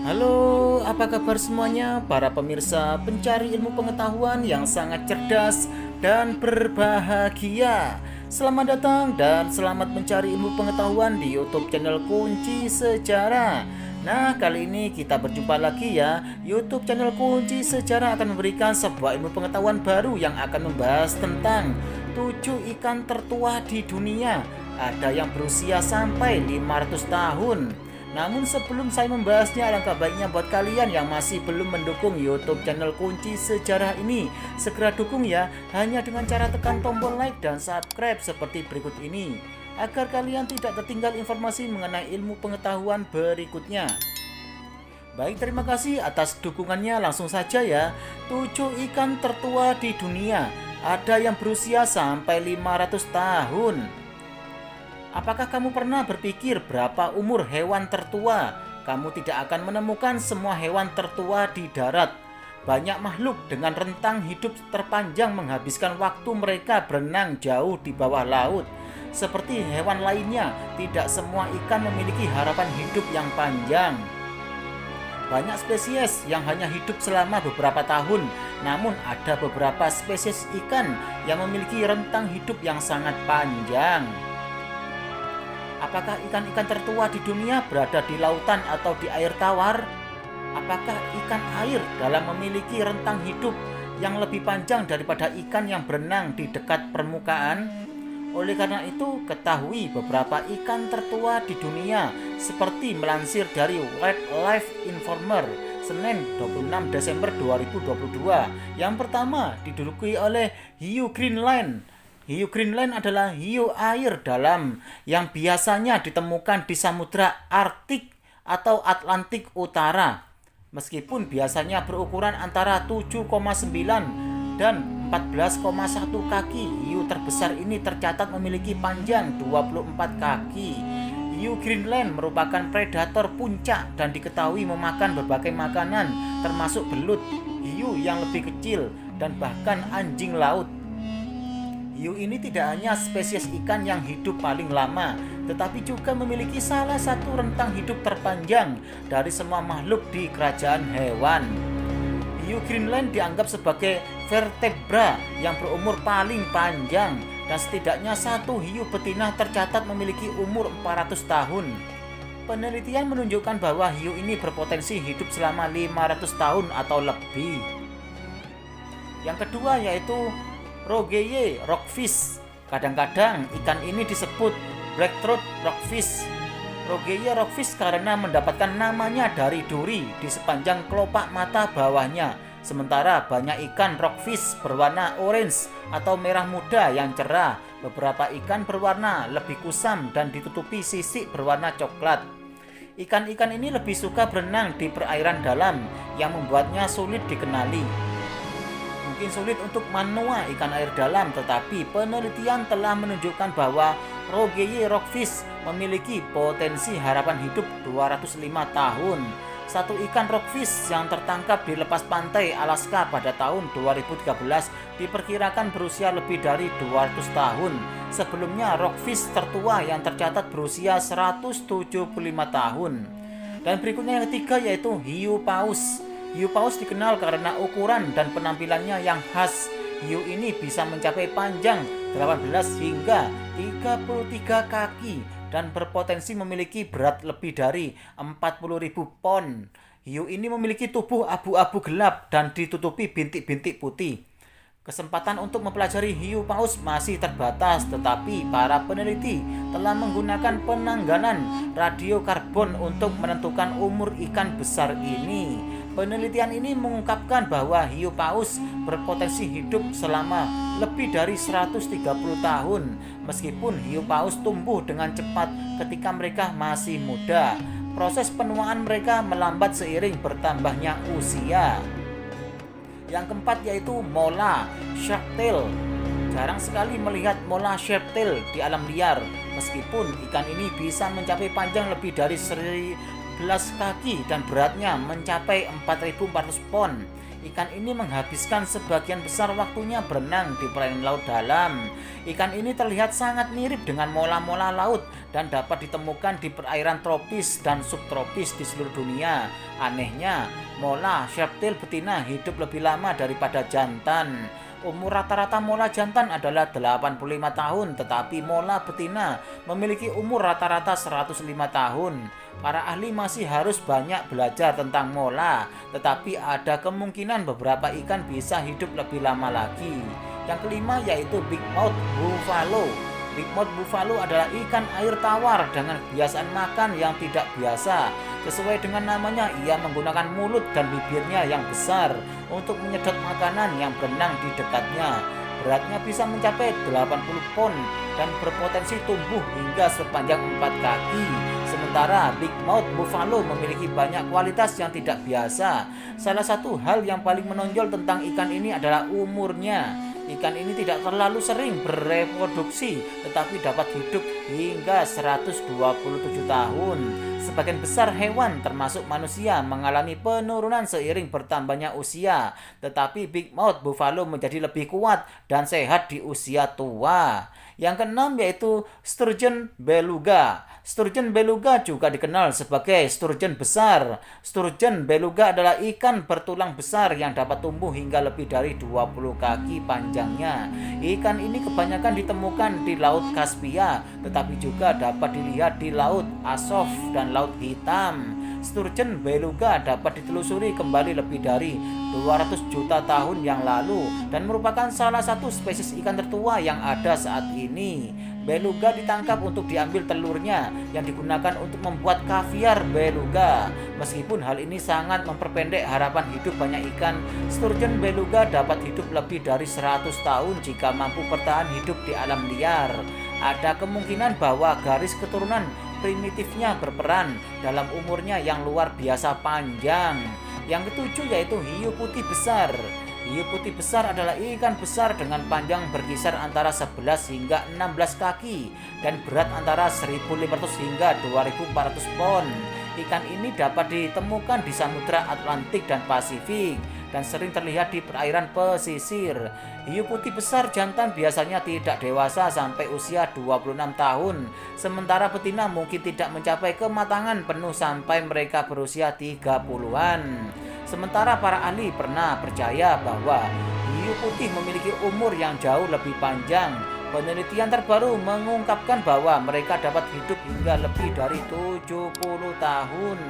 Halo, apa kabar semuanya para pemirsa pencari ilmu pengetahuan yang sangat cerdas dan berbahagia. Selamat datang dan selamat mencari ilmu pengetahuan di YouTube channel Kunci Sejarah. Nah, kali ini kita berjumpa lagi ya. YouTube channel Kunci Sejarah akan memberikan sebuah ilmu pengetahuan baru yang akan membahas tentang 7 ikan tertua di dunia. Ada yang berusia sampai 500 tahun. Namun sebelum saya membahasnya, alangkah baiknya buat kalian yang masih belum mendukung YouTube channel Kunci Sejarah ini, segera dukung ya, hanya dengan cara tekan tombol like dan subscribe seperti berikut ini, agar kalian tidak tertinggal informasi mengenai ilmu pengetahuan berikutnya. Baik, terima kasih atas dukungannya. Langsung saja ya. 7 ikan tertua di dunia. Ada yang berusia sampai 500 tahun. Apakah kamu pernah berpikir berapa umur hewan tertua? Kamu tidak akan menemukan semua hewan tertua di darat. Banyak makhluk dengan rentang hidup terpanjang menghabiskan waktu mereka berenang jauh di bawah laut. Seperti hewan lainnya, tidak semua ikan memiliki harapan hidup yang panjang. Banyak spesies yang hanya hidup selama beberapa tahun, namun ada beberapa spesies ikan yang memiliki rentang hidup yang sangat panjang. Apakah ikan-ikan tertua di dunia berada di lautan atau di air tawar? Apakah ikan air dalam memiliki rentang hidup yang lebih panjang daripada ikan yang berenang di dekat permukaan? Oleh karena itu, ketahui beberapa ikan tertua di dunia seperti melansir dari Wildlife Informer Senin 26 Desember 2022. Yang pertama diduduki oleh hiu Greenland. Hiu Greenland adalah hiu air dalam yang biasanya ditemukan di Samudra Arktik atau Atlantik Utara. Meskipun biasanya berukuran antara 7,9 dan 14,1 kaki, hiu terbesar ini tercatat memiliki panjang 24 kaki. Hiu Greenland merupakan predator puncak dan diketahui memakan berbagai makanan termasuk belut, hiu yang lebih kecil, dan bahkan anjing laut. Hiu ini tidak hanya spesies ikan yang hidup paling lama, tetapi juga memiliki salah satu rentang hidup terpanjang dari semua makhluk di kerajaan hewan. Hiu Greenland dianggap sebagai vertebra yang berumur paling panjang, dan setidaknya satu hiu betina tercatat memiliki umur 400 tahun. Penelitian menunjukkan bahwa hiu ini berpotensi hidup selama 500 tahun atau lebih. Yang kedua yaitu Rogeye rockfish. Kadang-kadang ikan ini disebut blackthroat rockfish. Rogeye rockfish karena mendapatkan namanya dari duri di sepanjang kelopak mata bawahnya. Sementara banyak ikan rockfish berwarna orange atau merah muda yang cerah. Beberapa ikan berwarna lebih kusam dan ditutupi sisik berwarna coklat. Ikan-ikan ini lebih suka berenang di perairan dalam yang membuatnya sulit dikenali. Mungkin sulit untuk menua ikan air dalam, tetapi penelitian telah menunjukkan bahwa Rogeye rockfish memiliki potensi harapan hidup 205 tahun. Satu ikan rockfish yang tertangkap di lepas pantai Alaska pada tahun 2013 diperkirakan berusia lebih dari 200 tahun. Sebelumnya rockfish tertua yang tercatat berusia 175 tahun. Dan berikutnya yang ketiga yaitu hiu paus. Hiu paus dikenal karena ukuran dan penampilannya yang khas. Hiu ini bisa mencapai panjang 18 hingga 33 kaki dan berpotensi memiliki berat lebih dari 40.000 pon. Hiu ini memiliki tubuh abu-abu gelap dan ditutupi bintik-bintik putih. Kesempatan untuk mempelajari hiu paus masih terbatas, tetapi para peneliti telah menggunakan penanggalan radiokarbon untuk menentukan umur ikan besar ini. Penelitian ini mengungkapkan bahwa hiu paus berpotensi hidup selama lebih dari 130 tahun. Meskipun hiu paus tumbuh dengan cepat ketika mereka masih muda, proses penuaan mereka melambat seiring bertambahnya usia. Yang keempat yaitu mola sharktail. Jarang sekali melihat mola sharktail di alam liar. Meskipun ikan ini bisa mencapai panjang lebih dari 11 kaki dan beratnya mencapai 4.400 pon. Ikan ini menghabiskan sebagian besar waktunya berenang di perairan laut dalam. Ikan ini terlihat sangat mirip dengan mola-mola laut dan dapat ditemukan di perairan tropis dan subtropis di seluruh dunia. Anehnya, mola reptil betina hidup lebih lama daripada jantan. Umur rata-rata mola jantan adalah 85 tahun, tetapi mola betina memiliki umur rata-rata 105 tahun. Para ahli masih harus banyak belajar tentang mola, tetapi ada kemungkinan beberapa ikan bisa hidup lebih lama lagi. Yang kelima yaitu Big Mouth Buffalo. Big Mouth Buffalo adalah ikan air tawar dengan kebiasaan makan yang tidak biasa. Sesuai dengan namanya, ia menggunakan mulut dan bibirnya yang besar untuk menyedot makanan yang berenang di dekatnya. Beratnya bisa mencapai 80 pon dan berpotensi tumbuh hingga sepanjang 4 kaki. Sementara Big Mouth Buffalo memiliki banyak kualitas yang tidak biasa. Salah satu hal yang paling menonjol tentang ikan ini adalah umurnya. Ikan ini tidak terlalu sering bereproduksi, tetapi dapat hidup hingga 127 tahun. Sebagian besar hewan termasuk manusia mengalami penurunan seiring bertambahnya usia, tetapi Big Mouth Buffalo menjadi lebih kuat dan sehat di usia tua. Yang keenam yaitu Sturgeon Beluga. Sturgeon Beluga juga dikenal sebagai sturgeon besar. Sturgeon Beluga adalah ikan bertulang besar yang dapat tumbuh hingga lebih dari 20 kaki panjangnya. Ikan ini kebanyakan ditemukan di Laut Kaspia, tetapi juga dapat dilihat di Laut Azov dan Laut Hitam. Sturgeon Beluga dapat ditelusuri kembali lebih dari 200 juta tahun yang lalu dan merupakan salah satu spesies ikan tertua yang ada saat ini. Beluga ditangkap untuk diambil telurnya yang digunakan untuk membuat kaviar beluga. Meskipun hal ini sangat memperpendek harapan hidup banyak ikan, Sturgeon Beluga dapat hidup lebih dari 100 tahun jika mampu bertahan hidup di alam liar. Ada kemungkinan bahwa garis keturunan primitifnya berperan dalam umurnya yang luar biasa panjang. Yang ketujuh yaitu hiu putih besar. Hiu putih besar adalah ikan besar dengan panjang berkisar antara 11 hingga 16 kaki dan berat antara 1.500 hingga 2.400 pon. Ikan ini dapat ditemukan di Samudra Atlantik dan Pasifik dan sering terlihat di perairan pesisir. Hiu putih besar jantan biasanya tidak dewasa sampai usia 26 tahun, sementara betina mungkin tidak mencapai kematangan penuh sampai mereka berusia 30-an. Sementara para ahli pernah percaya bahwa hiu putih memiliki umur yang jauh lebih panjang. Penelitian terbaru mengungkapkan bahwa mereka dapat hidup hingga lebih dari 70 tahun.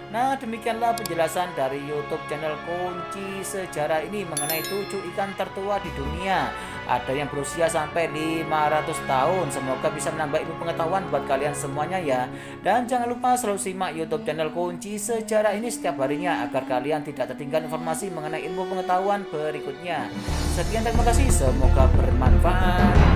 Nah, demikianlah penjelasan dari YouTube channel Kunci Sejarah ini mengenai 7 ikan tertua di dunia. Ada yang berusia sampai 500 tahun. Semoga bisa menambah ilmu pengetahuan buat kalian semuanya ya. Dan jangan lupa selalu simak YouTube channel Kunci Sejarah ini setiap harinya agar kalian tidak tertinggal informasi mengenai ilmu pengetahuan berikutnya. Sekian, terima kasih. Semoga bermanfaat.